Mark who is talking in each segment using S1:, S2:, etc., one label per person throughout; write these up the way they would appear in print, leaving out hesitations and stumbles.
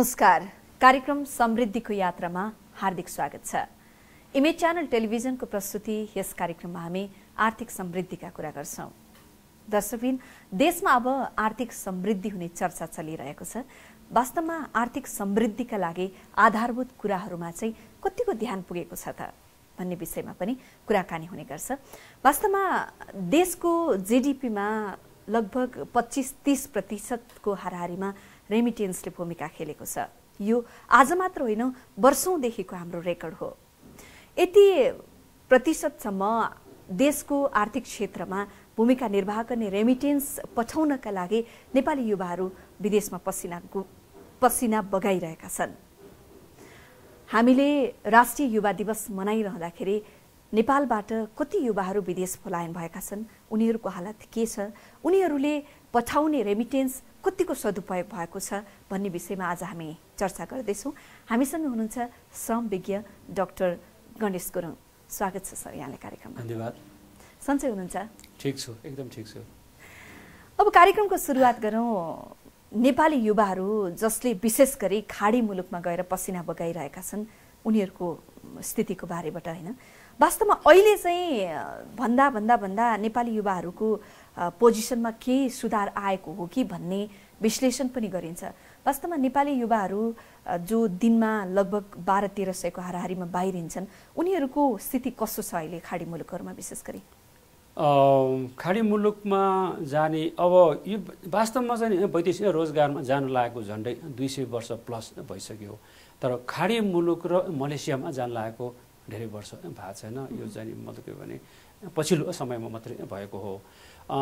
S1: नमस्कार। कार्यक्रम समृद्धिको यात्रामा हार्दिक स्वागत छ। इमेज च्यानल टेलिभिजनको प्रस्तुति यस कार्यक्रममा हामी आर्थिक समृद्धिका कुरा गर्छौं। दर्शकबिन, देशमा अब आर्थिक समृद्धि हुने चर्चा चलिरहेको छ। वास्तवमा आर्थिक समृद्धिका लागि आधारभूत कुराहरूमा चाहिँ कतिको ध्यान पुगेको छ त भन्ने विषयमा पनि कुराकानी हुने गर्छ। वास्तवमा देशको जीडीपीमा लगभग 25-30% को हाराहारीमा रेमिटेन्सले भूमिका खेलेको छ। यो आज मात्र होइन, वर्षौंदेखिको हाम्रो रेकर्ड हो। यति प्रतिशतसम्म देशको आर्थिक क्षेत्रमा भूमिका निर्वाह गर्ने रेमिटेन्स पठाउनका लागि नेपाली युवाहरू विदेशमा पसिना बगाइरहेका छन्। हामीले राष्ट्रिय युवा दिवस मनाइरहँदाखेरि नेपालबाट कति युवाहरू विदेश पलायन भएका छन्, उनीहरूको हालत के छ, उनीहरूले पठाउने रेमिटेन्स कतिको सदुपयोग भएको छ भन्ने विषयमा आज हामी चर्चा गर्दैछौँ। हामीसँग हुनुहुन्छ श्रम विज्ञ डाक्टर गणेश गुरुङ। स्वागत छ सर यहाँले कार्यक्रममा।
S2: धन्यवाद।
S1: सन्चै हुनुहुन्छ?
S2: ठीक छु, एकदम ठीक छु।
S1: अब कार्यक्रमको सुरुवात गरौँ। नेपाली युवाहरू जसले विशेष गरी खाडी मुलुकमा गएर पसिना बगाइरहेका छन् उनीहरूको स्थितिको बारेबाट होइन, वास्तवमा अहिले चाहिँ भन्दा नेपाली युवाहरूको पोजिसनमा केही सुधार आएको हो कि भन्ने विश्लेषण पनि गरिन्छ। वास्तवमा नेपाली युवाहरू जो दिनमा लगभग 1200-1300 को हाराहारीमा बाहिरिन्छन्, उनीहरूको स्थिति कस्तो छ अहिले खाडी मुलुकहरूमा विशेष गरी?
S2: खाडी मुलुकमा जाने अब यो वास्तवमा चाहिँ वैदेशिक रोजगारमा जान लागेको झन्डै 200 वर्ष प्लस भइसक्यो। तर खाडी मुलुक र मलेसियामा जान लागेको धेरै वर्ष भएको छैन। यो चाहिँ मतलब के भने पछिल्लो समयमा मात्रै भएको हो।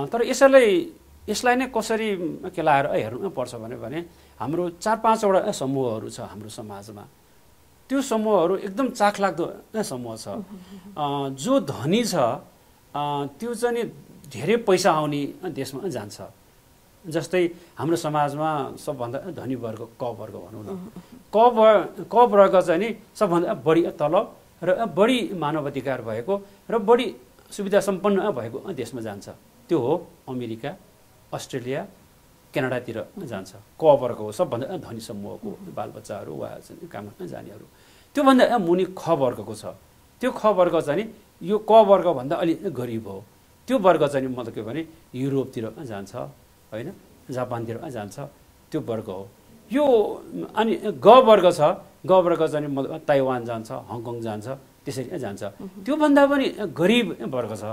S2: तर यसलाई नै कसरी केलाएर हेर्नु पर्छ भने हाम्रो 4-5 वटा समूहहरू छ हाम्रो समाजमा। त्यो समूहहरू एकदम चाखलाग्दो समूह छ। जो धनी छ त्यो चाहिँ धेरै पैसा आउने देशमा जान्छ। जस्तै हाम्रो समाजमा सबभन्दा धनी वर्ग क वर्ग भनौँ न, क वर्ग चाहिँ नि सबभन्दा बढी तलब र बढी मानवाधिकार भएको र बढी सुविधा सम्पन्न भएको देशमा जान्छ। त्यो हो अमेरिका, अस्ट्रेलिया, क्यानाडातिर जान्छ। क वर्ग हो सबभन्दा धनी समूहको बालबच्चाहरू वा काम जानेहरू। त्योभन्दा मुनि ख वर्गको छ। त्यो ख वर्ग चाहिँ यो क वर्गभन्दा अलि गरिब हो। त्यो वर्ग चाहिँ मतलब के भने युरोपतिर जान्छ होइन, जापानतिर जान्छ। त्यो वर्ग हो। यो अनि ग वर्ग छ। ग वर्ग चाहिँ मतलब ताइवान जान्छ, हङकङ जान्छ, त्यसरी जान्छ। त्योभन्दा पनि गरिब वर्ग छ।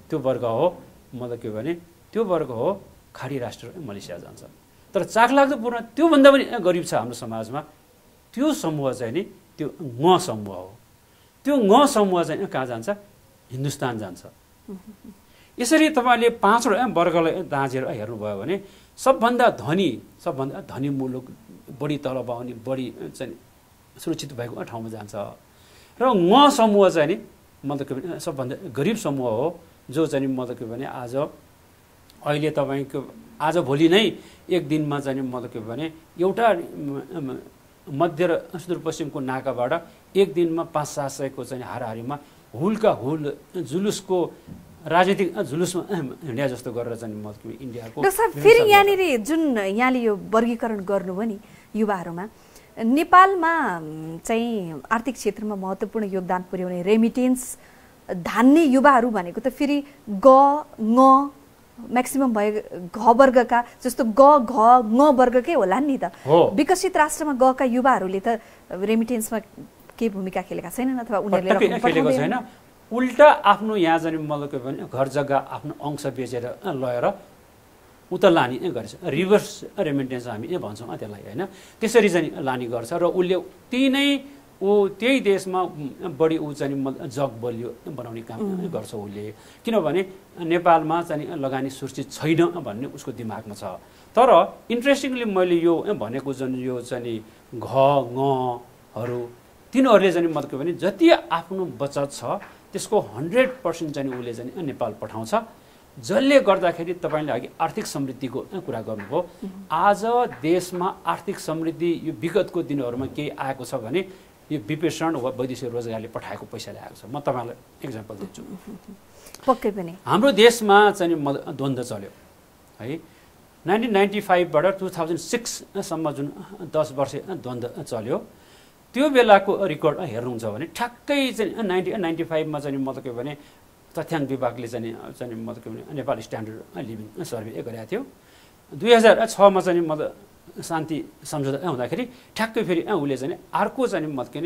S2: त्यो वर्ग हो मतलब के भने त्यो वर्ग हो खाडी राष्ट्र मलेसिया जान्छ। तर चाखलाग्दो पूर्ण त्योभन्दा पनि गरिब छ हाम्रो समाजमा। त्यो समूह चाहिँ नि त्यो ङ समूह हो। त्यो ङ समूह चाहिँ कहाँ जान्छ? हिन्दुस्तान जान्छ। यसरी तपाईँले 5 वटा वर्गलाई दाँचेर हेर्नुभयो भने सबभन्दा धनी मुलुक, बढी तलब आउने, बढी चाहिँ सुरक्षित भएको ठाउँमा जान्छ। र ङ समूह चाहिँ नि मतलब के भने सबभन्दा गरिब समूह हो। जो चाहिँ मतलब के भने अहिले तपाईँको आज भोलि नै एक दिनमा चाहिँ मतलब के भने एउटा मध्य र सुदूरपश्चिमको नाकाबाट एक दिनमा 500-700 को चाहिँ हाराहारीमा हुलका हुल जुलुसको राजनीतिक जुलुसमा हिँड्या जस्तो गरेर चाहिँ मतलब इन्डियाको।
S1: फेरि यहाँनिर जुन यहाँले यो वर्गीकरण गर्नुभयो नि युवाहरूमा, नेपालमा चाहिँ आर्थिक क्षेत्रमा महत्त्वपूर्ण योगदान पुर्याउने रेमिटेन्स धान्ने युवाहरू भनेको त फेरि ग ङ म्याक्सिमम भयो घ वर्गका, जस्तो ग घ ङ वर्गकै होला नि त। विकसित राष्ट्रमा गएका युवाहरूले त रेमिटेन्समा के भूमिका खेलेका छैनन् अथवा उनीहरूले
S2: खेलेको छैन। उल्टा आफ्नो यहाँ जाने मतलब के भने घर जग्गा आफ्नो अंश बेचेर लगेर उता लाने गर्छ। रिभर्स रेमिटेन्स हामी भन्छौँ त्यसलाई होइन। त्यसरी चाहिँ लाने गर्छ र उसले त्यही देशमा बढी ऊ चाहिँ जग बलियो बनाउने काम गर्छ उसले। किनभने नेपालमा चाहिँ लगानी सुरक्षित छैन भन्ने उसको दिमागमा छ। तर इन्ट्रेस्टिङली मैले यो भनेको जुन यो चाहिँ घ ङहरू तिनीहरूले चाहिँ मतलब के भने जति आफ्नो बचत छ त्यसको 100% चाहिँ उसले चाहिँ नेपाल पठाउँछ। जसले गर्दाखेरि तपाईँले अघि आर्थिक समृद्धिको कुरा गर्नुभयो। आज देशमा आर्थिक समृद्धि यो विगतको दिनहरूमा केही आएको छ भने यो विपेषण वा वैदेशिक रोजगारले पठाएको पैसाले आएको छ। म तपाईँलाई एक्जाम्पल दिन्छु।
S1: पक्कै पनि
S2: हाम्रो देशमा चाहिँ द्वन्द्व चल्यो है। 1995बाट 2006सम्म जुन 10 वर्ष द्वन्द्व चल्यो त्यो बेलाको रेकर्ड हेर्नुहुन्छ भने ठ्याक्कै चाहिँ 1995मा चाहिँ मतलब के भने तथ्याङ्क विभागले चाहिँ मतलब के भने नेपाल स्ट्यान्डर्ड लिभिङ सर्वे गरेको थियो 2006मा चाहिँ मतलब शान्ति सम्झौता हुँदाखेरि ठ्याक्कै फेरि उसले चाहिँ अर्को चाहिँ मतलब के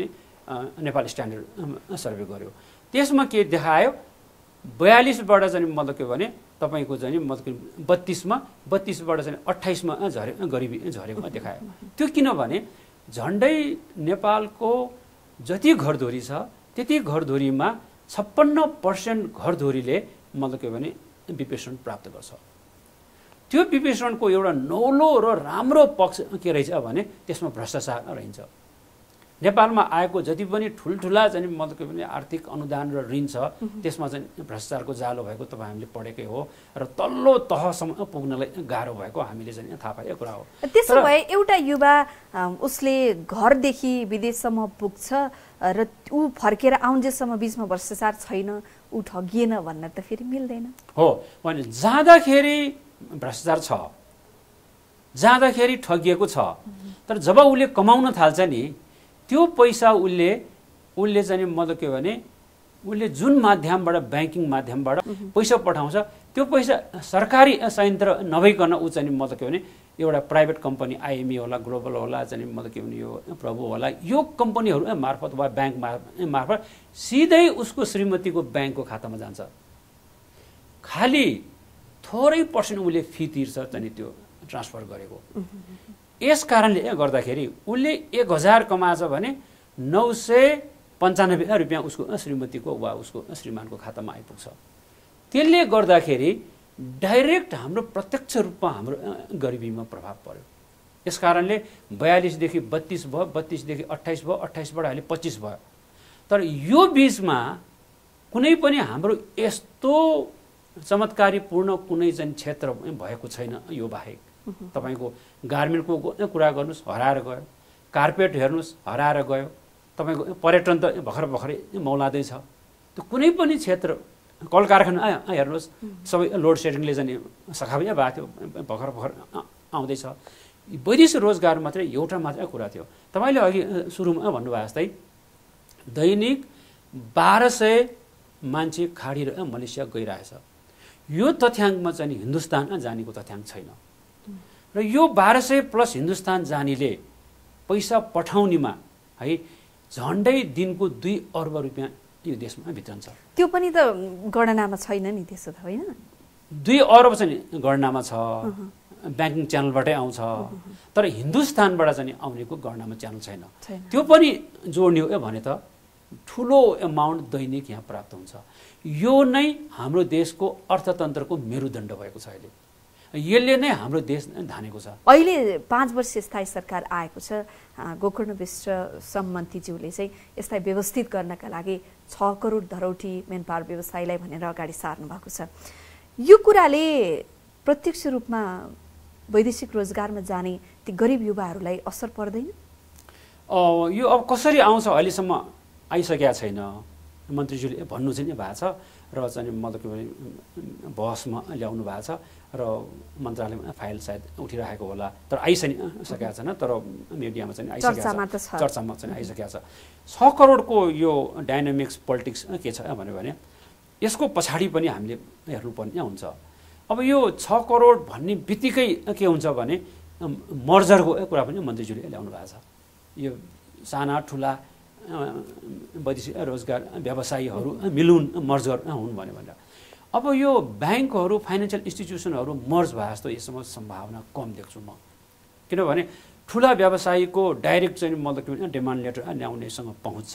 S2: नेपाल स्ट्यान्डर्ड सर्वे गर्यो त्यसमा के देखायो 42बाट चाहिँ मतलब के भने तपाईको चाहिँ मतलब 32बाट चाहिँ 28मा गरिबी झरेको देखायो त्यो किनभने झन्डै नेपालको जति घरधुरी छ त्यति घरधुरीमा 56% घरधुरीले मतलब के भने विपेषण प्राप्त गर्छ त्यो विपेषणको एउटा नौलो र राम्रो पक्ष के रहेछ भने त्यसमा भ्रष्टाचार रहन्छ नेपालमा आएको जति पनि ठुलठुला चाहिँ मतलब के भने आर्थिक अनुदान र ऋण छ त्यसमा चाहिँ भ्रष्टाचारको जालो भएको तपाईँ हामीले पढेकै हो र तल्लो तहसम्म पुग्नलाई गाह्रो भएको हामीले चाहिँ थाहा पाएको कुरा हो
S1: त्यसो भए एउटा युवा उसले घरदेखि विदेशसम्म पुग्छ र ऊ फर्केर आउन्जेसम्म बीचमा भ्रष्टाचार छैन ऊ ठगिएन भन्न त फेरि मिल्दैन
S2: हो भने जाँदाखेरि भ्रष्टाचार छ जाँदाखेरि ठगिएको छ तर जब उसले कमाउन थाल्छ नि त्यो पैसा उसले चाहिँ मतलब के भने उसले जुन माध्यमबाट ब्याङ्किङ माध्यमबाट पैसा पठाउँछ त्यो पैसा सरकारी संयन्त्र नभइकन ऊ चाहिँ मतलब के भने एउटा प्राइभेट कम्पनी आइएमई होला ग्लोबल होला चाहिँ मतलब के भने यो प्रभु होला यो कम्पनीहरू मार्फत वा ब्याङ्क मार्फत सिधै उसको श्रीमतीको ब्याङ्कको खातामा जान्छ खाली थोरै पर्सेन्ट उसले फी तिर्छ चाहिँ त्यो ट्रान्सफर गरेको यस कारणले गर्दाखेरि उसले 1000 कमाएछ भने 995 रुपियाँ उसको श्रीमतीको वा उसको श्रीमानको खातामा आइपुग्छ त्यसले गर्दाखेरि डाइरेक्ट हाम्रो प्रत्यक्ष रूपमा हाम्रो गरिबीमा प्रभाव पर्यो यस कारणले 42 देखि 32 भयो 32 देखि 28 भयो 28 बाट अहिले 25 भयो तर यो बीचमा कुनै पनि हाम्रो यस्तो चमत्कारीपूर्ण कुनै चाहिँ क्षेत्र भएको छैन यो बाहेक तपाईको गार्मेन्टको कुरा गर्नुस् हराएर गयो कार्पेट हेर्नुस् हराएर गयो तपाईको पर्यटन त भर्खरै मौलादै छ त्यो कुनै पनि क्षेत्र कल कारखाना हेर्नुस् सबै लोड सेडिङले चाहिँ सखाबै भएको थियो भर्खर आउँदैछ वैदेशिक रोजगार मात्रै एउटा मात्रै कुरा थियो तपाईले अघि सुरुमा भन्नुभयो जस्तै दैनिक 1200 मान्छे खाडी र मलेसिया गइरहेछ यो तथ्याङ्कमा चाहिँ हिन्दुस्तान जानेको तथ्याङ्क छैन र यो 1200 प्लस हिन्दुस्तान जानेले पैसा पठाउनेमा है झन्डै दिनको 2 अर्ब रुपियाँ यो देशमा भित्रन्छ
S1: त्यो पनि त गणनामा छैन नि त्यसो त होइन
S2: 2 अर्ब चाहिँ गणनामा छ ब्याङ्किङ च्यानलबाटै आउँछ तर हिन्दुस्तानबाट चाहिँ आउनेको गणनामा च्यानल छैन त्यो पनि जोड्ने हो भने त ठुलो एमाउन्ट दैनिक यहाँ प्राप्त हुन्छ यो नै हाम्रो देशको अर्थतन्त्रको मेरुदण्ड भएको छ अहिले यसले नै हाम्रो देश धानेको छ
S1: अहिले 5 वर्ष स्थायी सरकार आएको छ गोकर्ण विष्ट सम्मन्त्रीज्यूले चाहिँ यसलाई व्यवस्थित गर्नका लागि 6 करोड धरौटी मेन पावर व्यवसायीलाई भनेर अगाडि सार्नु भएको छ यो कुराले प्रत्यक्ष रूपमा वैदेशिक रोजगारमा जाने ती गरिब युवाहरूलाई असर पर्दैन
S2: यो अब कसरी आउँछ अहिलेसम्म आइसकेका छैन मन्त्रीज्यूले भन्नु चाहिँ भएको छ र चाहिँ मतलब के भने बहसमा ल्याउनु भएको छ र मन्त्रालयमा फाइल सायद उठिरहेको होला तर आइसकेका छैन तर मिडियामा चाहिँ आइसकेको छ चर्चामा चाहिँ आइसकेको छ 6 करोडको यो डाइनामिक्स पोलिटिक्स के छ भने यसको पछाडि पनि हामीले हेर्नुपर्ने हुन्छ अब यो 6 करोड भन्ने बित्तिकै के हुन्छ भने मर्जरको कुरा पनि मन्त्रीज्यूले ल्याउनु भएको छ यो साना ठुला वैदेशिक रोजगार व्यवसायीहरू मिलुन मर्जर हुन् भनेर अब यो ब्याङ्कहरू फाइनेन्सियल इन्स्टिट्युसनहरू मर्ज भए जस्तो यसमा सम्भावना कम देख्छु म किनभने ठुला व्यवसायीको डाइरेक्ट चाहिँ मतलब डिमान्ड लेटर ल्याउनेसँग पहुँच छ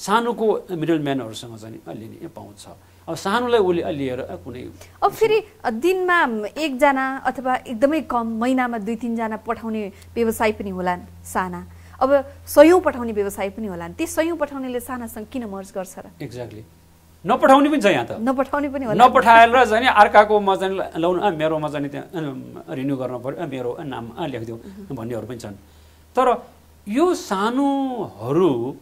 S2: सानोको मिडल म्यानहरूसँग चाहिँ लिने पहुँच छ अब सानोलाई उसले लिएर कुनै
S1: अब फेरि दिनमा एकजना अथवा एकदमै कम महिनामा 2-3 जना पठाउने व्यवसाय पनि होलान् साना अब 100औं पठाउने व्यवसाय पनि होलान् ती 100औं पठाउनेले सानासँग किन मर्ज गर्छ र
S2: एक्ज्याक्टली नपठाउने पनि छ यहाँ त
S1: नपठाउने पनि होला
S2: नपठाएर चाहिँ अर्काको म चाहिँ लाउन मेरोमा चाहिँ त्यहाँ रिन्यू गर्न पर्यो मेरो नाम लेखिदिउँ भन्नेहरू पनि छन् तर यो सानोहरूको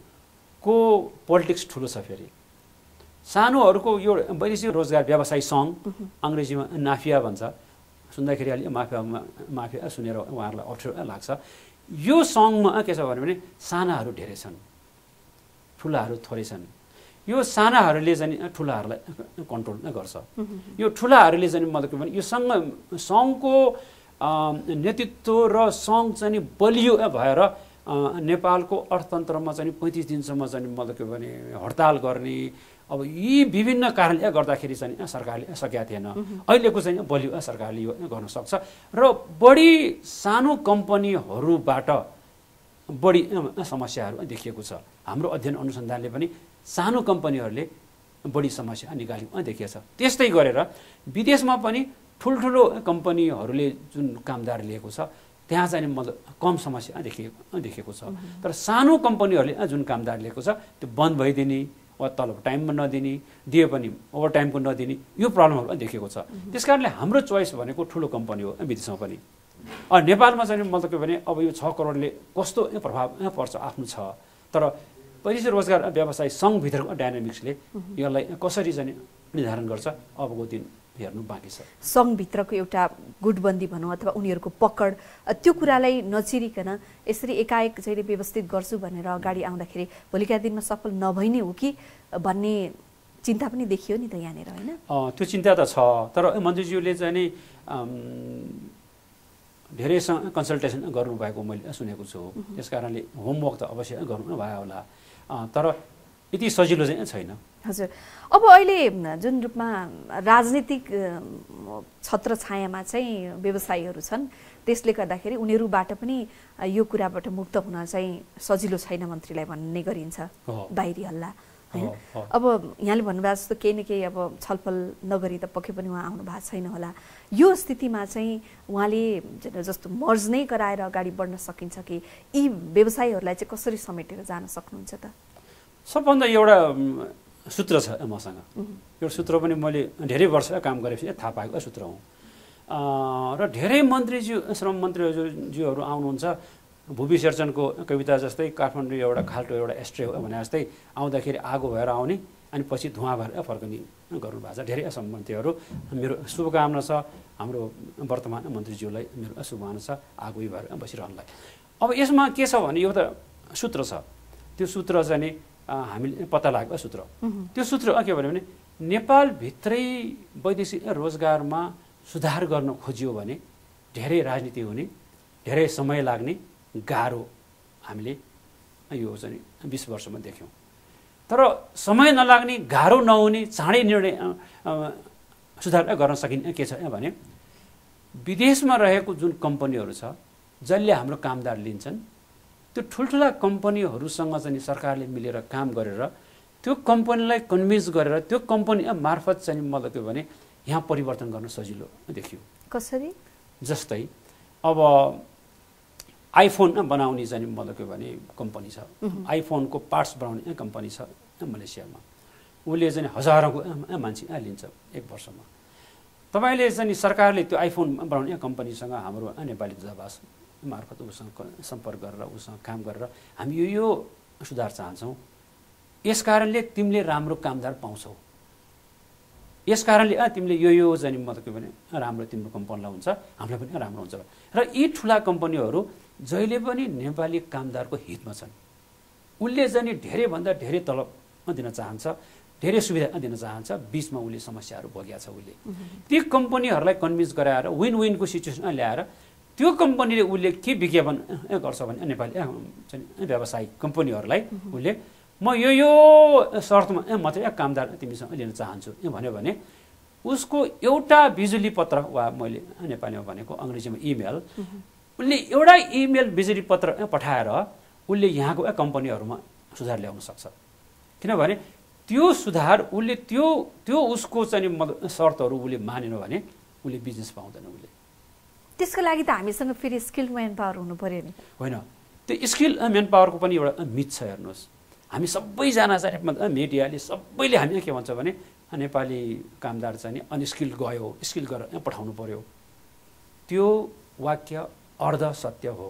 S2: पोलिटिक्स ठुलो छ फेरि सानोहरूको यो वैदेशिक रोजगार व्यवसाय सङ्घ अङ्ग्रेजीमा नाफिया भन्छ सुन्दाखेरि अलि माफी सुनेर उहाँहरूलाई अप्ठ्यारो लाग्छ। यो सङ्गमा के छ भने सानाहरू धेरै छन्, ठुलाहरू थोरै छन्। यो सानाहरूले चाहिँ ठुलाहरूलाई कन्ट्रोल गर्छ। यो ठुलाहरूले चाहिँ मतलब के भने यो सङ्घको नेतृत्व र सङ्घ चाहिँ बलियो भएर नेपालको अर्थतन्त्रमा चाहिँ 35 दिनसम्म चाहिँ मतलब के भने हडताल गर्ने, अब यी विभिन्न कारणले गर्दाखेरि चाहिँ सरकारले सकेका थिएन। अहिलेको चाहिँ बलियो सरकारले यो गर्न सक्छ र बढी सानो कम्पनीहरूबाट बढी समस्याहरू देखिएको छ। हाम्रो अध्ययन अनुसन्धानले पनि सानो कम्पनीहरूले बढी समस्या निकालेको देखिएको छ। त्यस्तै गरेर विदेशमा पनि ठुल्ठुलो कम्पनीहरूले जुन कामदार लिएको छ त्यहाँ चाहिँ मतलब कम समस्या देखिएको छ। तर सानो कम्पनीहरूले जुन कामदार लिएको छ त्यो बन्द भइदिने वा तलब टाइममा नदिने, दिए पनि ओभर टाइमको नदिने, यो प्रब्लमहरू देखेको छ। त्यस कारणले हाम्रो चोइस भनेको ठुलो कम्पनी हो विदेशमा पनि। नेपालमा चाहिँ मतलब के भने अब यो 6 करोडले कस्तो प्रभाव पर्छ आफ्नो छ, तर वैदेशिक रोजगार व्यवसाय सङ्घभित्रको डाइनामिक्सले यसलाई कसरी चाहिँ निर्धारण गर्छ अबको दिन हेर्नु बाँकी छ।
S1: सङ्घभित्रको एउटा गुटबन्दी भनौँ अथवा उनीहरूको पकड, त्यो कुरालाई नचिरिकन यसरी एकाएक चाहिँ व्यवस्थित गर्छु भनेर अगाडि आउँदाखेरि भोलिका दिनमा सफल नभइ नै हो कि भन्ने चिन्ता पनि देखियो नि त यहाँनिर, होइन?
S2: त्यो चिन्ता त छ, तर मन्त्रीज्यूले चाहिँ नि धेरैसँग कन्सल्टेसन गर्नुभएको मैले सुनेको छु। त्यस कारणले होमवर्क त अवश्य गर्नु भयो होला, तर यति सजिलो चाहिँ छैन।
S1: हजुर, अब अहिले जुन रूपमा राजनीतिक छत्रछायामा चाहिँ व्यवसायीहरू छन् त्यसले गर्दाखेरि उनीहरूबाट पनि यो कुराबाट मुक्त हुन चाहिँ सजिलो छैन मन्त्रीलाई भन्ने गरिन्छ, बाहिरी हल्ला, होइन? अब यहाँले भन्नुभएको जस्तो केही न केही अब छलफल नगरी त पक्कै पनि उहाँ आउनु भएको छैन होला। यो स्थितिमा चाहिँ उहाँले जस्तो मर्ज नै गराएर अगाडि बढ्न सकिन्छ कि यी व्यवसायीहरूलाई चाहिँ कसरी समेटेर जान सक्नुहुन्छ त?
S2: सबभन्दा एउटा सूत्र छ मसँग, यो सूत्र पनि मैले धेरै वर्ष काम गरेपछि थाहा पाएको सूत्र हो। र धेरै मन्त्रीज्यू, श्रम मन्त्रीज्यूहरू आउनुहुन्छ, भूपी शेरचनको कविता जस्तै काठमाडौँ एउटा खाल्टो एउटा एस्ट्रे हो भने जस्तै आउँदाखेरि आगो भएर आउने अनि पछि धुवा भएर फर्कने गर्नुभएको छ। धेरै मन्त्रीहरू, मेरो शुभकामना छ हाम्रो वर्तमान मन्त्रीज्यूलाई, मेरो शुभकामना छ आगो भएर बसिरहनुलाई। अब यसमा के छ भने यो त सूत्र छ, त्यो सूत्र चाहिँ हामीले पत्ता लागेको सूत्र। त्यो सूत्र के भन्यो भने नेपालभित्रै वैदेशिक रोजगारमा सुधार गर्न खोजियो भने धेरै राजनीति हुने, धेरै समय लाग्ने, गाह्रो हामीले यो चाहिँ 20 वर्षमा देख्यौँ। तर समय नलाग्ने, गाह्रो नहुने, चाँडै निर्णय सुधार गर्न सकिने के छ भने विदेशमा रहेको जुन कम्पनीहरू छ जसले हाम्रो कामदार लिन्छन् त्यो ठुल्ठुला कम्पनीहरूसँग चाहिँ सरकारले मिलेर काम गरेर त्यो कम्पनीलाई कन्भिन्स गरेर त्यो कम्पनी मार्फत चाहिँ मतलब के भने यहाँ परिवर्तन गर्न सजिलो देखियो।
S1: कसरी? जस्तै
S2: अब आइफोन बनाउने चाहिँ मतलब के भने कम्पनी छ, आइफोनको पार्ट्स बनाउने कम्पनी छ मलेसियामा, उसले चाहिँ हजारौँको मान्छे लिन्छ एक वर्षमा। तपाईँले चाहिँ सरकारले त्यो आइफोन बनाउने कम्पनीसँग हाम्रो नेपाली दूतावास मार्फत उसँग सम्पर्क गरेर उसँग काम गरेर हामी यो सुधार चाहन्छौँ, यस कारणले तिमीले राम्रो कामदार पाउँछौ, यस कारणले तिमीले यो चाहिँ मतलब के भने राम्रो तिम्रो कम्पनीलाई हुन्छ, हामीलाई पनि राम्रो हुन्छ। र यी ठुला कम्पनीहरू जहिले पनि नेपाली कामदारको हितमा छन्। उसले चाहिँ धेरैभन्दा धेरै तलब दिन चाहन्छ, धेरै सुविधा दिन चाहन्छ, बिचमा उसले समस्याहरू भोगेको छ। उसले ती कम्पनीहरूलाई कन्भिन्स गराएर विन विनको सिचुएसन ल्याएर त्यो कम्पनीले उसले के विज्ञापन गर्छ भने नेपाली व्यावसायिक कम्पनीहरूलाई उसले म यो शर्तमा मात्रै कामदार तिमीसँग लिन चाहन्छु भन्यो भने उसको एउटा बिजुली पत्र वा मैले नेपालीमा भनेको अङ्ग्रेजीमा इमेल, उसले एउटा इमेल बिजुली पत्र पठाएर उसले यहाँको कम्पनीहरूमा सुधार ल्याउन सक्छ। किनभने त्यो सुधार उसले त्यो उसको चाहिँ शर्तहरू उसले मानेन भने उसले बिजनेस पाउँदैन। उसले
S1: त्यसको लागि त हामीसँग फेरि स्किल्ड म्यान पावर हुनु पर्यो नि, होइन?
S2: त्यो स्किल म्यान पावरको पनि एउटा मिथ छ। हेर्नुहोस्, हामी सबैजना चाहिँ मिडियाले सबैले हामी के भन्छ भने नेपाली कामदार चाहिँ अनस्किल्ड गयो, स्किल गरेर पठाउनु पर्यो। त्यो वाक्य अर्ध सत्य हो।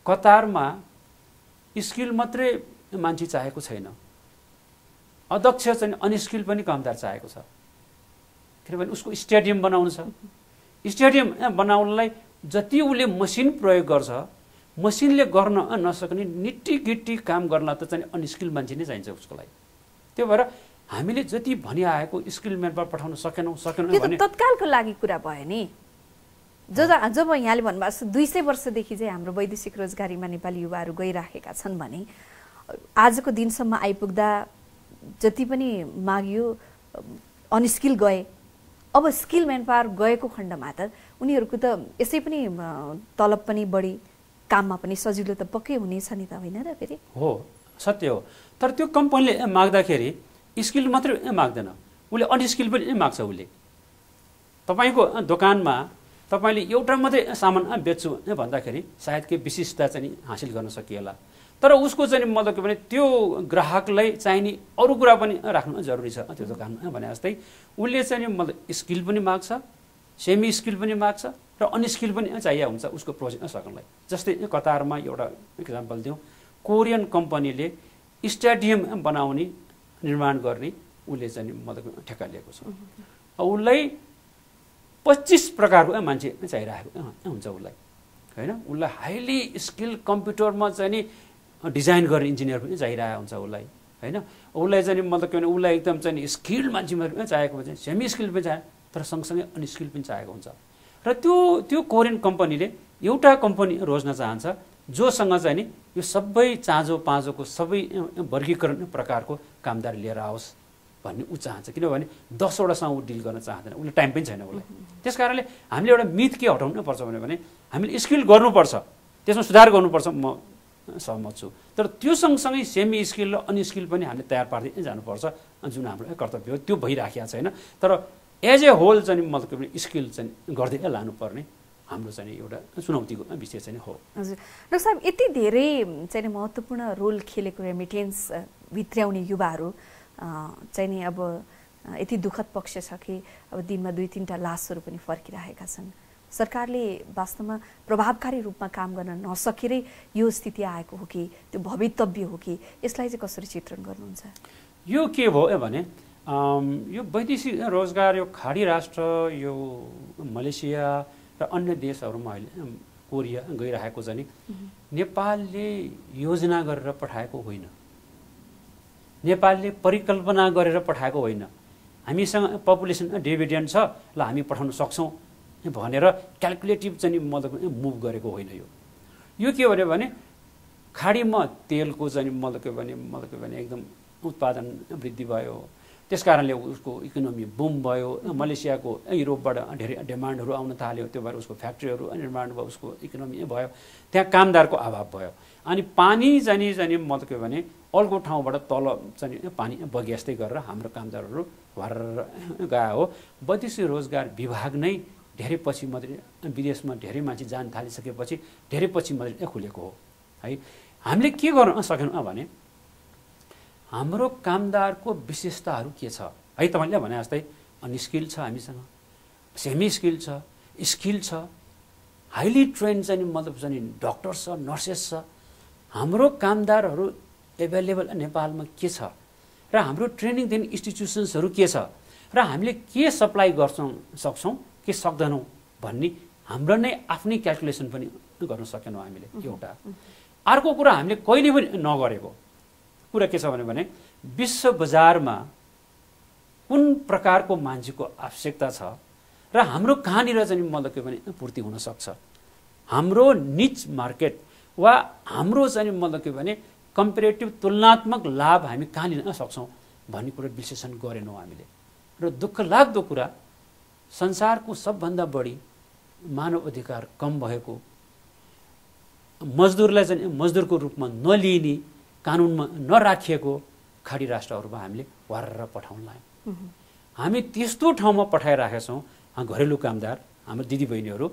S2: कतारमा स्किल मात्रै मान्छे चाहेको छैन, अध्यक्ष चाहिँ अनस्किल पनि कामदार चाहेको छ। किनभने उसको स्टेडियम बनाउनु छ। स्टेडियम बनाउनलाई जति उसले मसिन प्रयोग गर्छ, मसिनले गर्न नसक्ने निट्टी गिट्टी काम गर्न त चाहिँ अनस्किल मान्छे नै चाहिन्छ उसको लागि। त्यो भएर हामीले जति भनिआएको स्किल म्यानपावर पठाउन सकेनौँ भने
S1: तत्कालको लागि कुरा भयो नि। जब यहाँले भन्नुभएको छ 200 वर्षदेखि चाहिँ हाम्रो वैदेशिक रोजगारीमा नेपाली युवाहरू गइराखेका छन् भने आजको दिनसम्म आइपुग्दा जति पनि मागियो अनस्किल गए। अब स्किल म्यानपावर गएको खण्डमा त उनीहरूको त यसै पनि तलब पनि बढी, काममा पनि सजिलो त पक्कै हुनेछ नि त, होइन र? फेरि
S2: हो, सत्य हो। तर त्यो कम्पनीले माग्दाखेरि स्किल मात्रै माग्दैन, उसले अनस्किल पनि माग्छ। उसले तपाईँको दोकानमा तपाईँले एउटा मात्रै सामान बेच्छु भन्दाखेरि सायद केही विशिष्टता चाहिँ हासिल गर्न सकिएला, तर उसको चाहिँ मतलब के भने त्यो ग्राहकलाई चाहिने अरू कुरा पनि राख्नु जरुरी छ त्यो दोकानमा भने जस्तै उसले चाहिँ मतलब स्किल पनि माग्छ, सेमी स्किल पनि माग्छ र अनस्किल पनि चाहिएको हुन्छ उसको प्रोजेक्ट सक्नलाई। जस्तै कतारमा एउटा इक्जाम्पल दिउँ, कोरियन कम्पनीले स्टेडियम बनाउने निर्माण गर्ने उसले चाहिँ मतलब ठेक्का लिएको छ। उसलाई 25 प्रकारको मान्छे चाहिरहेको हुन्छ उसलाई, होइन? उसलाई हाइली स्किल कम्प्युटरमा चाहिँ नि डिजाइन गर्ने इन्जिनियर पनि चाहिरहेको हुन्छ उसलाई, होइन? उसलाई चाहिँ मतलब के भने उसलाई एकदम चाहिँ स्किल मान्छे मात्रै चाहिएको हुन्छ, सेमी स्किल पनि चाहियो, तर सँगसँगै अनस्किल पनि चाहिएको हुन्छ। र त्यो कोरियन कम्पनीले एउटा कम्पनी रोज्न चाहन्छ जोसँग चाहिँ नि यो सबै चाँजो पाँजोको सबै वर्गीकरण प्रकारको कामदार लिएर आओस् भन्ने ऊ चाहन्छ। किनभने 10वटासँग ऊ डिल गर्न चाहँदैन, उसले टाइम पनि छैन उसलाई। त्यस कारणले हामीले एउटा मिथ के हटाउनु पर्छ भने हामीले स्किल गर्नुपर्छ, त्यसमा सुधार गर्नुपर्छ, म सहमत छु। तर त्यो सँगसँगै सेमी स्किल र अनस्किल पनि हामीले तयार पार्दै जानुपर्छ, जुन हाम्रो कर्तव्य हो। त्यो भइराखेको छैन, तर एज ए होल चाहिँ मतलब स्किल चाहिँ गर्दै लानुपर्ने हाम्रो चाहिँ एउटा चुनौतीको विषय चाहिँ हो।
S1: हजुर डाक्टर साहब, यति धेरै चाहिँ महत्त्वपूर्ण रोल खेलेको रेमिटेन्स भित्र्याउने युवाहरू चाहिँ नि अब यति दुःखद पक्ष छ कि अब दिनमा 2-3टा लासहरू पनि फर्किरहेका छन्। सरकारले वास्तवमा प्रभावकारी रूपमा काम गर्न नसकेरै यो स्थिति आएको हो कि त्यो भवितव्य हो कि यसलाई चाहिँ कसरी चित्रण गर्नुहुन्छ?
S2: यो के भयो भने यो वैदेशिक रोजगार यो खाडी राष्ट्र यो मलेसिया र अन्य देशहरूमा अहिले कोरिया गइरहेको चाहिँ नेपालले योजना गरेर पठाएको होइन, नेपालले परिकल्पना गरेर पठाएको होइन। हामीसँग पपुलेसन डिभिडेन्ड छ ल हामी पठाउन सक्छौँ भनेर क्यालकुलेटिभ चाहिँ मतलब मुभ गरेको होइन। यो के भन्यो भने खाडीमा तेलको चाहिँ मतलब के भने एकदम उत्पादन वृद्धि भयो, त्यस कारणले उसको इकोनोमी बुम भयो। मलेसियाको युरोपबाट धेरै डिमान्डहरू आउन थाल्यो, त्यो भएर उसको फ्याक्ट्रीहरू निर्माण भयो, उसको इकोनोमी भयो, त्यहाँ कामदारको अभाव भयो। अनि पानी जाने मतलब के भने अर्को ठाउँबाट तल चाहिँ पानी बगेस्तै गरेर हाम्रो कामदारहरू भरेर गए हो। वैदेशिक रोजगार विभाग नै धेरै पछि मात्रै विदेशमा धेरै मान्छे जान थालिसकेपछि धेरै पछि मात्रै खुलेको हो है। हामीले के गर्न सकेनौँ भने हाम्रो कामदारको विशेषताहरू के छ है? तपाईँले भने जस्तै अनस्किल छ हामीसँग, सेमी स्किल छ, स्किल छ, हाइली ट्रेन चाहिँ मतलब चाहिँ डक्टर छ, नर्सेस छ। हाम्रो कामदारहरू एभाइलेबल नेपालमा के छ र हाम्रो ट्रेनिङ दिने इन्स्टिट्युसन्सहरू के छ र हामीले के सप्लाई सक्छौँ के सक्दैनौँ भन्ने हाम्रो नै आफ्नै क्यालकुलेसन पनि गर्न सकेनौँ हामीले। एउटा अर्को कुरा हामीले कहिले पनि नगरेको कुरा के छ भने विश्व बजारमा कुन प्रकारको मान्छेको आवश्यकता छ र हाम्रो कहाँनिर चाहिँ मतलब के भने पूर्ति हुन सक्छ, हाम्रो निच मार्केट वा हाम्रो चाहिँ मतलब के भने कम्पेरेटिभ तुलनात्मक लाभ हामी कहाँ लिन सक्छौँ भन्ने कुरा विश्लेषण गरेनौँ हामीले। र दुःख लाग्दो कुरा संसारको सबभन्दा बढी मानव अधिकार कम भएको, मजदुरलाई चाहिँ मजदुरको रूपमा नलिने, कानुनमा नराखिएको खाडी राष्ट्रहरूमा हामीले वारेर पठाउन लाग्यौँ। हामी त्यस्तो ठाउँमा पठाइराखेका छौँ घरेलु कामदार हाम्रो दिदीबहिनीहरू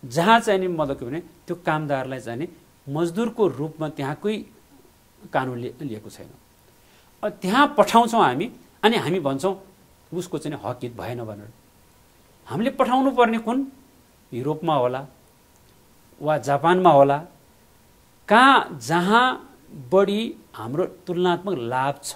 S2: जहाँ चाहिँ नि मतलब के भने त्यो कामदारलाई चाहिँ नि मजदुरको रूपमा त्यहाँकै कानुनले लिएको छैन, त्यहाँ पठाउँछौँ हामी अनि हामी भन्छौँ उसको चाहिँ हक हित भएन भनेर। हामीले पठाउनु पर्ने कुन युरोपमा होला वा जापानमा होला, कहाँ जहाँ बढी हाम्रो तुलनात्मक लाभ छ,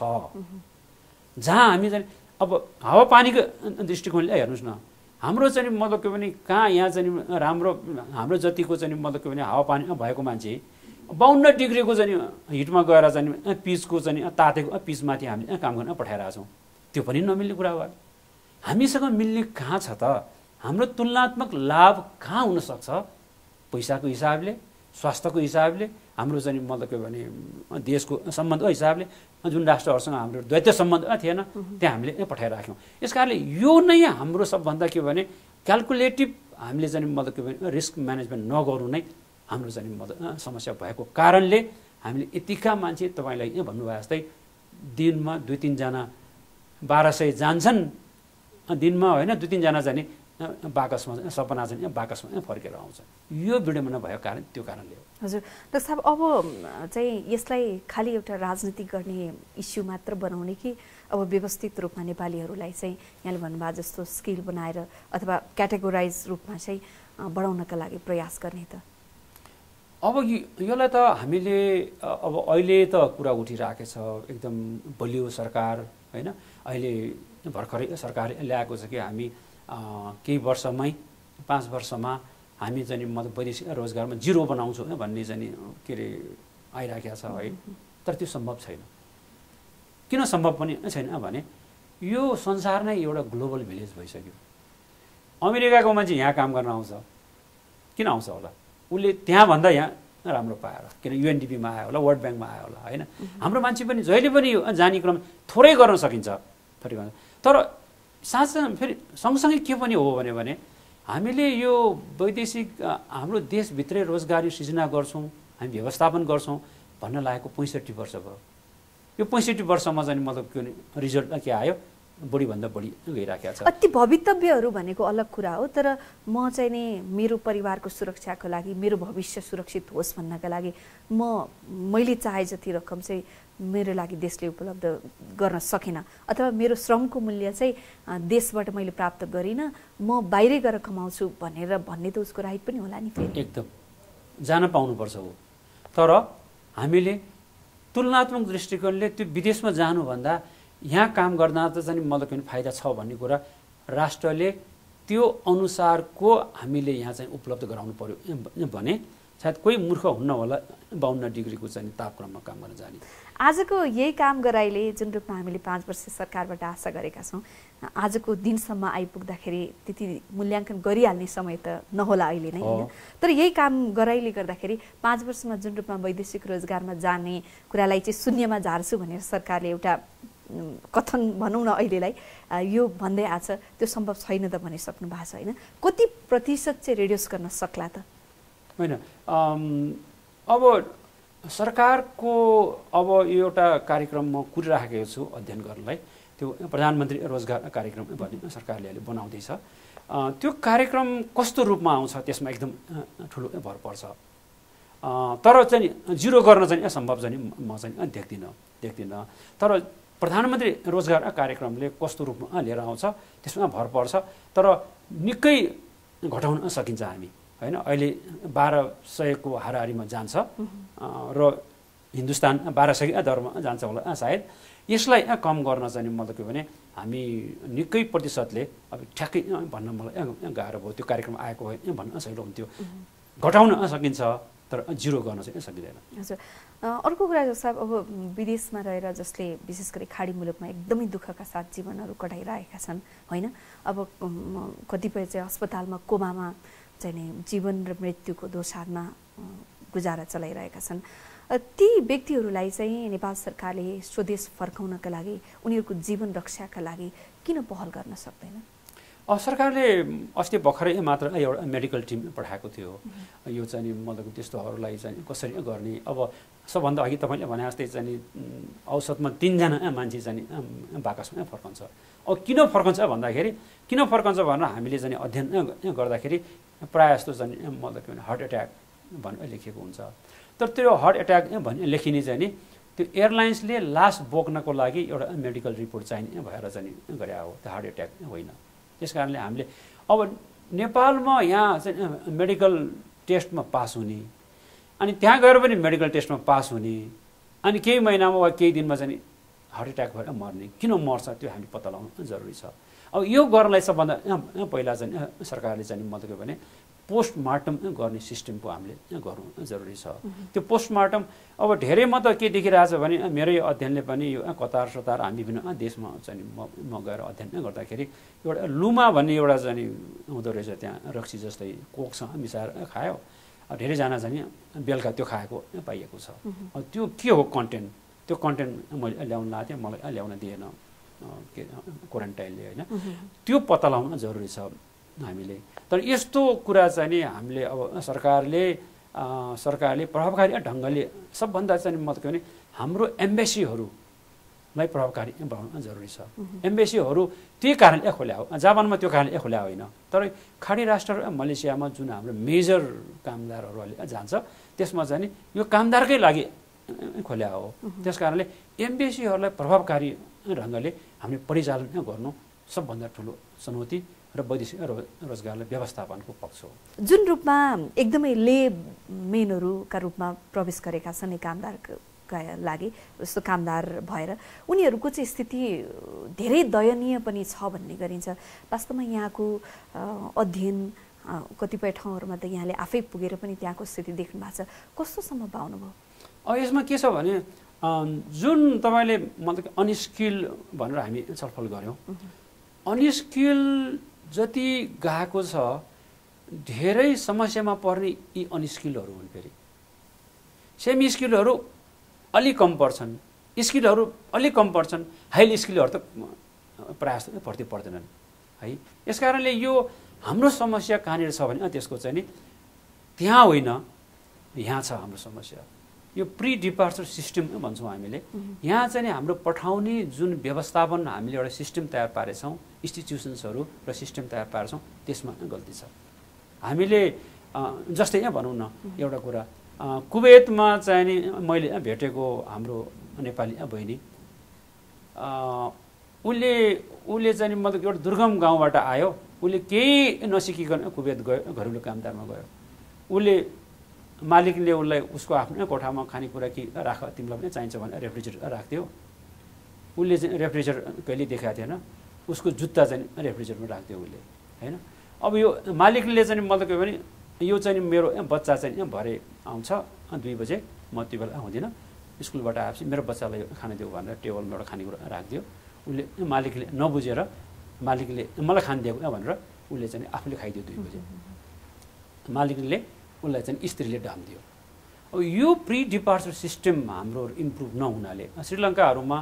S2: जहाँ हामी चाहिँ अब हावापानीको दृष्टिकोणले हेर्नुहोस् न, हाम्रो चाहिँ मतलब के भने कहाँ यहाँ चाहिँ राम्रो हाम्रो जतिको चाहिँ मतलब के भने हावापानी भएको मान्छे 52 डिग्रीको चाहिँ हिटमा गएर चाहिँ पिचको चाहिँ तातेको पिचमाथि हामीले काम गर्न पठाइरहेको छौँ। त्यो पनि नमिल्ने कुरा भयो। हामीसँग मिल्ने कहाँ छ त? हाम्रो तुलनात्मक लाभ कहाँ हुनसक्छ? पैसाको हिसाबले, स्वास्थ्यको हिसाबले, हाम्रो चाहिँ मतलब के भने देशको सम्बन्धको हिसाबले, जुन राष्ट्रहरूसँग हाम्रो द्वैत सम्बन्ध थिएन त्यहाँ हामीले पठाइराख्यौँ। यस कारणले यो नै हाम्रो सबभन्दा के भने क्यालकुलेटिभ हामीले चाहिँ मतलब के भने रिस्क म्यानेजमेन्ट नगर्नु नै हाम्रो चाहिँ मतलब समस्या भएको कारणले हामीले यतिका मान्छे तपाईँलाई भन्नुभयो जस्तै दिनमा 2-3 जना 1200 जान्छन्, दिनमा होइन 2-3 जना जाने बाकसमा सपना चाहिँ बाकसमा फर्केर आउँछ। यो विडम्बना भएको कारण त्यो कारणले हो।
S1: हजुर डाक्टर साहब, अब चाहिँ यसलाई खालि एउटा राजनीतिक गर्ने इस्यु मात्र बनाउने कि अब व्यवस्थित रूपमा नेपालीहरूलाई चाहिँ यहाँले भन्नुभयो जस्तो स्किल बनाएर अथवा क्याटेगोराइज रूपमा चाहिँ बढाउनका लागि प्रयास गर्ने त?
S2: अब यसलाई त हामीले अब अहिले त कुरा उठिरहेको छ, एकदम बलियो सरकार होइन, अहिले भर्खरै सरकारले ल्याएको छ कि हामी केही वर्षमै 5 वर्षमा हामी चाहिँ मतलब वैदेशिक रोजगारमा 0 बनाउँछौँ भन्ने चाहिँ के अरे आइराखेको छ है। तर त्यो सम्भव छैन। किन सम्भव पनि छैन भने यो संसार नै एउटा ग्लोबल भिलेज भइसक्यो। अमेरिकाको मान्छे यहाँ काम गर्न आउँछ, किन आउँछ होला? उसले त्यहाँभन्दा यहाँ राम्रो पाएर, किन UNDP-मा आयो होला, वर्ल्ड ब्याङ्कमा आयो होला होइन। हाम्रो मान्छे पनि जहिले पनि जाने क्रम थोरै गर्न सकिन्छ, तर साँच्चै फेरि सँगसँगै के पनि हो भने हामीले यो वैदेशिक हाम्रो देशभित्रै रोजगारी सृजना गर्छौँ, हामी व्यवस्थापन गर्छौँ भन्न लागेको 65 वर्ष भयो। यो 65 वर्षमा चाहिँ मतलब के रिजल्ट के आयो? बढीभन्दा बढी गइराखेको छ।
S1: अति भवितव्यहरू भनेको अलग कुरा हो, तर म चाहिँ नि मेरो परिवारको सुरक्षाको लागि, मेरो भविष्य सुरक्षित होस् भन्नका लागि मैले चाहे जति रकम चाहिँ मेरो लागि देशले उपलब्ध गर्न सकेन, अथवा मेरो श्रमको मूल्य चाहिँ देशबाट मैले प्राप्त गरिनँ, म बाहिरै गएर कमाउँछु भन्ने त उसको राइट पनि होला नि। फेरि
S2: एकदम जान पाउनुपर्छ हो। तर हामीले तुलनात्मक दृष्टिकोणले त्यो विदेशमा जानुभन्दा यहाँ काम गर्दा त चाहिँ मतलब पनि फाइदा छ भन्ने कुरा राष्ट्रले त्यो अनुसारको हामीले यहाँ चाहिँ उपलब्ध गराउनु पर्यो भने सायद कोही मूर्ख हुन्न होला 52 डिग्रीको चाहिँ तापक्रममा काम गर्न जाने।
S1: आजको यही काम गराइले जुन रूपमा हामीले 5 वर्ष सरकारबाट आशा गरेका छौँ, आजको दिनसम्म आइपुग्दाखेरि त्यति मूल्याङ्कन गरिहाल्ने समय त नहोला अहिले नै होइन। तर यही काम गराइले गर्दाखेरि 5 वर्षमा जुन रूपमा वैदेशिक रोजगारमा जाने कुरालाई चाहिँ शून्यमा झार्छु भनेर सरकारले एउटा कथन भनौँ न अहिलेलाई यो भन्दै आछ, त्यो सम्भव छैन त भनिसक्नु भएको छ होइन। कति प्रतिशत चाहिँ रिड्युस गर्न सक्ला त?
S2: होइन, अब सरकारको अब एउटा कार्यक्रम म कुरिराखेको छु अध्ययन गर्नलाई, त्यो प्रधानमन्त्री रोजगार कार्यक्रम भन्ने सरकारले अहिले बनाउँदैछ। त्यो कार्यक्रम कस्तो रूपमा आउँछ त्यसमा एकदम ठुलो भर पर्छ। तर चाहिँ 0 गर्न चाहिँ असम्भव चाहिँ म चाहिँ देख्दिनँ। तर प्रधानमन्त्री रोजगार कार्यक्रमले कस्तो रूपमा लिएर आउँछ त्यसमा भर पर्छ। तर निकै घटाउन सकिन्छ हामी होइन। अहिले 1200 को हाराहारीमा जान्छ र हिन्दुस्तान 1200 दरमा जान्छ होला सायद। यसलाई कम गर्न चाहिँ मतलब के भने हामी निकै प्रतिशतले अब ठ्याक्कै भन्न मलाई गाह्रो भयो, त्यो कार्यक्रम आएको भए भन्न सजिलो हुन्थ्यो। घटाउन सकिन्छ तर 0 गर्न चाहिँ सकिँदैन।
S1: हजुर, अर्को कुरा जस्तो अब विदेशमा रहेर जसले विशेष गरी खाडी मुलुकमा एकदमै दुःखका साथ जीवनहरू कटाइरहेका छन् होइन। अब कतिपय चाहिँ अस्पतालमा कोमामा चाहिँ जीवन र मृत्युको दोसारमा गुजारा चलाइरहेका छन्। ती व्यक्तिहरूलाई चाहिँ नेपाल सरकारले स्वदेश फर्काउनका लागि, उनीहरूको जीवन रक्षाका लागि किन पहल गर्न सक्दैन?
S2: सरकारले अस्ति भर्खरै मात्र एउटा मेडिकल टिम पठाएको थियो। यो चाहिँ मतलब त्यस्तोहरूलाई चाहिँ कसरी गर्ने। अब सबभन्दा अघि तपाईँले भने जस्तै चाहिँ औसतमा 3 जना मान्छे चाहिँ बाकसमा फर्कन्छ। अब किन फर्कन्छ भन्दाखेरि भनेर हामीले चाहिँ अध्ययन गर्दाखेरि प्रायः जस्तो चाहिँ मतलब के भने हार्ट एट्याक भनेर लेखिएको हुन्छ। तर त्यो हार्ट एट्याक भन्ने लेखिने चाहिँ नि त्यो एयरलाइन्सले लास बोक्नको लागि एउटा मेडिकल रिपोर्ट चाहिने भएर चाहिँ गरे हो, त्यो हार्ट एट्याक होइन। त्यस कारणले हामीले अब नेपालमा यहाँ चाहिँ मेडिकल टेस्टमा पास हुने, अनि त्यहाँ गएर पनि मेडिकल टेस्टमा पास हुने, अनि केही महिनामा वा केही दिनमा चाहिँ हार्ट एट्याक भएर मर्ने, किन मर्छ त्यो हामी पत्ता लगाउनु जरुरी छ। अब यो गर्नलाई सबभन्दा पहिला चाहिँ सरकारले चाहिँ मतलब के भने पोस्टमार्टम गर्ने सिस्टमको हामीले गर्नु जरुरी छ। त्यो पोस्टमार्टम अब धेरै म त के देखिरहेछ भने मेरै अध्ययनले पनि यो कतार सतार हामी विभिन्न देशमा चाहिँ म गएर अध्ययन गर्दाखेरि एउटा लुमा भन्ने एउटा चाहिँ हुँदो रहेछ, त्यहाँ रक्सी जस्तै कोकसँग मिसाएर खायो, धेरैजना चाहिँ बेलुका त्यो खाएको पाइएको छ। त्यो के हो कन्टेन्ट, त्यो कन्टेन्ट मैले ल्याउन लाएको थिएँ, मलाई ल्याउन दिएन के क्वारेन्टाइनले होइन, त्यो पत्ता लगाउन जरुरी छ हामीले। तर यस्तो कुरा चाहिँ नि हामीले अब सरकारले प्रभावकारी ढङ्गले सबभन्दा चाहिँ मतलब के भने हाम्रो एम्बेसीहरूलाई प्रभावकारी बनाउन जरुरी छ। एम्बेसीहरू त्यही कारणले खोल्या हो, जापानमा त्यो कारणले खोल्या होइन, तर खाडी राष्ट्र मलेसियामा जुन हाम्रो मेजर कामदारहरूले जान्छ त्यसमा चाहिँ नि यो कामदारकै लागि खोल्या हो। त्यस कारणले एम्बेसीहरूलाई प्रभावकारी ढङ्गले हामीले परिचालन गर्नु सबभन्दा ठुलो चुनौती र वैदेशिक रोजगारलाई व्यवस्थापनको पक्ष हो।
S1: जुन रूपमा एकदमै लेमेनहरूका रूपमा प्रवेश गरेका छन् कामदारका लागि, जस्तो कामदार भएर उनीहरूको चाहिँ स्थिति धेरै दयनीय पनि छ भन्ने गरिन्छ। वास्तवमा यहाँको अध्ययन कतिपय ठाउँहरूमा त यहाँले आफै पुगेर पनि त्यहाँको स्थिति देख्नु भएको छ, कस्तोसम्म पाउनुभयो?
S2: यसमा के छ भने जुन तपाईँले मतलब अनस्किल भनेर हामी छलफल गऱ्यौँ, अनस्किल जति गएको छ धेरै समस्यामा पर्ने यी अनस्किलहरू हुन्। फेरि सेमी स्किलहरू अलिक कम पर्छन्, स्किलहरू अलिक कम पर्छन्, हाई स्किलहरू त प्रायः भर्ती पर्दैनन् है। यस कारणले यो हाम्रो समस्या कहाँनिर छ भने त्यसको चाहिँ नि त्यहाँ होइन, यहाँ छ हाम्रो समस्या। यो प्री डिपार्चर सिस्टम भन्छौँ हामीले, यहाँ चाहिँ नि हाम्रो पठाउने जुन व्यवस्थापन हामीले एउटा सिस्टम तयार पारेछौँ, इन्स्टिट्युसन्सहरू र सिस्टम तयार पारेछौँ, त्यसमा गल्ती छ। हामीले जस्तै यहाँ भनौँ न एउटा कुरा, कुवेतमा चाहिँ नि मैले भेटेको हाम्रो नेपाली बहिनी, उसले चाहिँ नि मतलब एउटा दुर्गम गाउँबाट आयो, उसले केही नसिकिकन कुवेत गयो, घरेलु कामदारमा गयो। उसले मालिकले उसलाई उसको आफ्नो कोठामा खानेकुरा कि राख, तिमीलाई पनि चाहिन्छ भने रेफ्रिजरेटर राख्थ्यो। उसले चाहिँ रेफ्रिजरेटर कहिले देखाएको थिएन, उसको जुत्ता चाहिँ रेफ्रिजरेटरमा राख्थ्यो उसले होइन। अब यो मालिकले चाहिँ मतलब के भने यो चाहिँ मेरो बच्चा चाहिँ भरे आउँछ 2 बजे, म त्यो बेला हुँदिनँ, स्कुलबाट आएपछि मेरो बच्चालाई खाना दिऊ भनेर टेबलमा एउटा खानेकुरा राखिदियो। उसले मालिकले नबुझेर मालिकले मलाई खान दिएको भनेर उसले चाहिँ आफूले खाइदियो 2 बजे। मालिकले उसलाई चाहिँ स्त्रीले डाम्दियो। अब यो प्री डिपार्चर सिस्टम हाम्रो इम्प्रुभ नहुनाले श्रीलङ्काहरूमा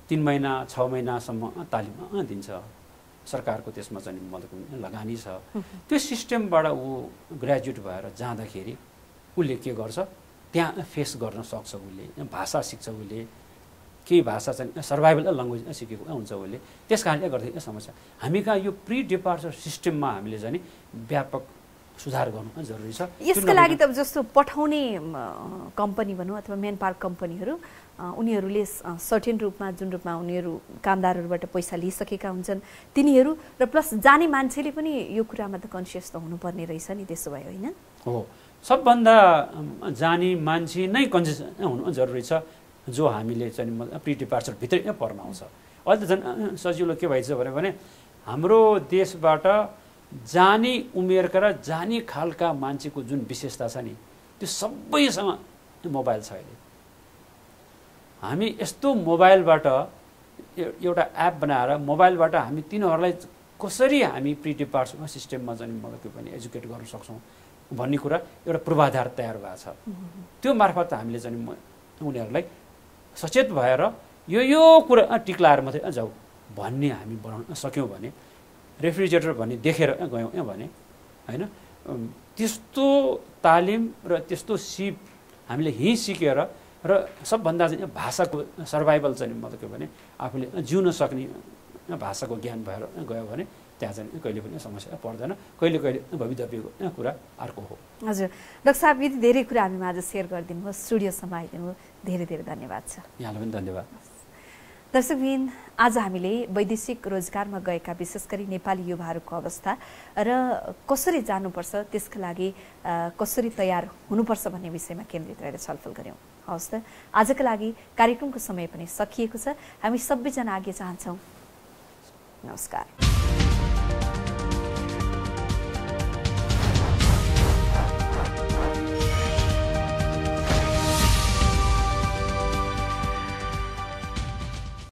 S2: 3 महिना 6 महिनासम्म तालिम दिन्छ, सरकारको त्यसमा चाहिँ मतलब लगानी छ। त्यो सिस्टमबाट ऊ ग्रेजुएट भएर जाँदाखेरि उसले के गर्छ, त्यहाँ फेस गर्न सक्छ, उसले भाषा सिक्छ, उसले केही भाषा चाहिँ सर्भाइभल ल्याङ्ग्वेज सिकेको हुन्छ उसले। त्यस कारणले गर्दा समस्या हामी कहाँ यो प्री डिपार्चर सिस्टममा हामीले चाहिँ व्यापक सुधार गर्नु जरुरी छ।
S1: यसका लागि त जस्तो पठाउने कम्पनी भनौँ अथवा मेन पावर कम्पनीहरू, उनीहरूले सर्टेन रूपमा जुन रूपमा उनीहरू कामदारहरूबाट पैसा लिइसकेका हुन्छन् तिनीहरू र प्लस जाने मान्छेले पनि यो कुरामा त कन्सियस त हुनुपर्ने रहेछ नि, त्यसो भए होइन?
S2: हो, सबभन्दा जाने मान्छे नै कन्सियस हुनु जरुरी छ, जो हामीले चाहिँ प्री डिपार्चर भित्रै पर्माउँछ। अहिले त झन् सजिलो के भइछ भने हाम्रो देशबाट जाने उमेरका र जाने खालका मान्छेको जुन विशेषता छ नि त्यो सबैसँग मोबाइल छ। अहिले हामी यस्तो मोबाइलबाट एउटा एप बनाएर मोबाइलबाट हामी तिनीहरूलाई कसरी हामी प्री डिपार्चर सिस्टममा चाहिँ मतलब के पनि एजुकेट गर्न सक्छौँ भन्ने कुरा एउटा पूर्वाधार तयार भएको छ। त्यो मार्फत हामीले चाहिँ उनीहरूलाई सचेत भएर यो कुरा टिक्लाएर मात्रै जाऊ भन्ने हामी बनाउन सक्यौँ भने, रेफ्रिजरेटर भन्ने देखेर गयौँ भने होइन, त्यस्तो तालिम र त्यस्तो सिप हामीले यहीँ सिकेर र सबभन्दा चाहिँ भाषाको सर्भाइभल चाहिँ मतलब के भने आफूले जिउन सक्ने भाषाको ज्ञान भएर गयो भने त्यहाँ चाहिँ कहिले पनि समस्या पर्दैन, कहिले कहिले भवितव्यको कुरा अर्को हो।
S1: हजुर डाक्टर साहब, यति धेरै कुरा हामीमा आज सेयर गरिदिनु भयो, स्टुडियोसम्म आइदिनु भयो, धेरै धेरै धन्यवाद छ।
S2: यहाँलाई पनि धन्यवाद।
S1: दर्शकबिन, आज हामीले वैदेशिक रोजगारमा गएका विशेष गरी नेपाली युवाहरूको अवस्था र कसरी जानुपर्छ, त्यसका लागि कसरी तयार हुनुपर्छ भन्ने विषयमा केन्द्रित रहेर छलफल गऱ्यौँ। हवस् त, आजका लागि कार्यक्रमको समय पनि सकिएको छ। हामी सबैजना आगे चाहन्छौँ। नमस्कार।